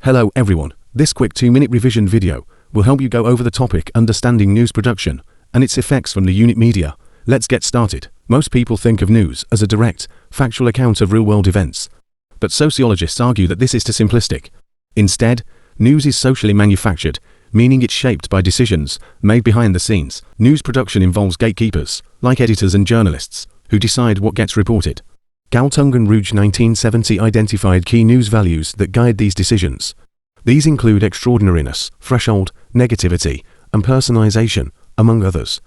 Hello everyone, this quick 2-minute revision video will help you go over the topic understanding news production and its effects from the unit media. Let's get started. Most people think of news as a direct, factual account of real-world events, but sociologists argue that this is too simplistic. Instead, news is socially manufactured, meaning it's shaped by decisions made behind the scenes. News production involves gatekeepers, like editors and journalists, who decide what gets reported. Galtung and Rouge 1970 identified key news values that guide these decisions. These include extraordinariness, threshold, negativity, and personalization, among others.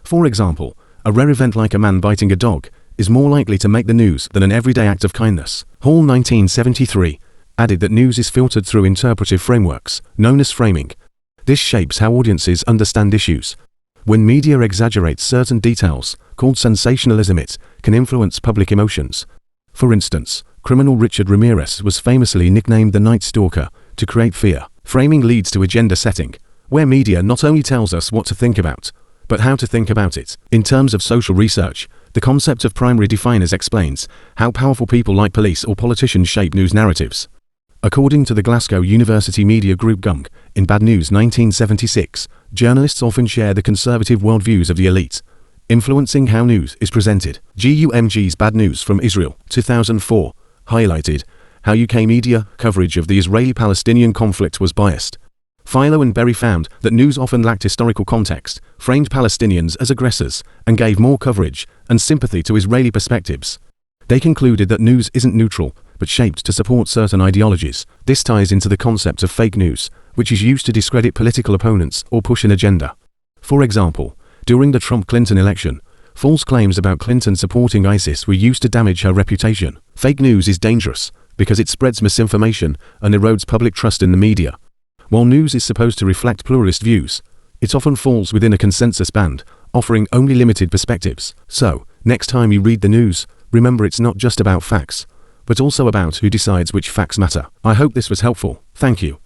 For example, a rare event like a man biting a dog is more likely to make the news than an everyday act of kindness. Hall 1973 added that news is filtered through interpretive frameworks, known as framing. This shapes how audiences understand issues. When media exaggerates certain details, called sensationalism, it can influence public emotions. For instance, criminal Richard Ramirez was famously nicknamed the Night Stalker to create fear. Framing leads to agenda setting, where media not only tells us what to think about, but how to think about it. In terms of social research, the concept of primary definers explains how powerful people like police or politicians shape news narratives. According to the Glasgow University Media Group GUNG, in Bad News 1976, journalists often share the conservative worldviews of the elite, influencing how news is presented. GUMG's Bad News from Israel, 2004, highlighted how UK media coverage of the Israeli-Palestinian conflict was biased. Philo and Berry found that news often lacked historical context, framed Palestinians as aggressors, and gave more coverage and sympathy to Israeli perspectives. They concluded that news isn't neutral, but shaped to support certain ideologies. This ties into the concept of fake news, which is used to discredit political opponents or push an agenda. For example, during the Trump-Clinton election, false claims about Clinton supporting ISIS were used to damage her reputation. Fake news is dangerous because it spreads misinformation and erodes public trust in the media. While news is supposed to reflect pluralist views, it often falls within a consensus band, offering only limited perspectives. So, next time you read the news, remember it's not just about facts, but also about who decides which facts matter. I hope this was helpful. Thank you.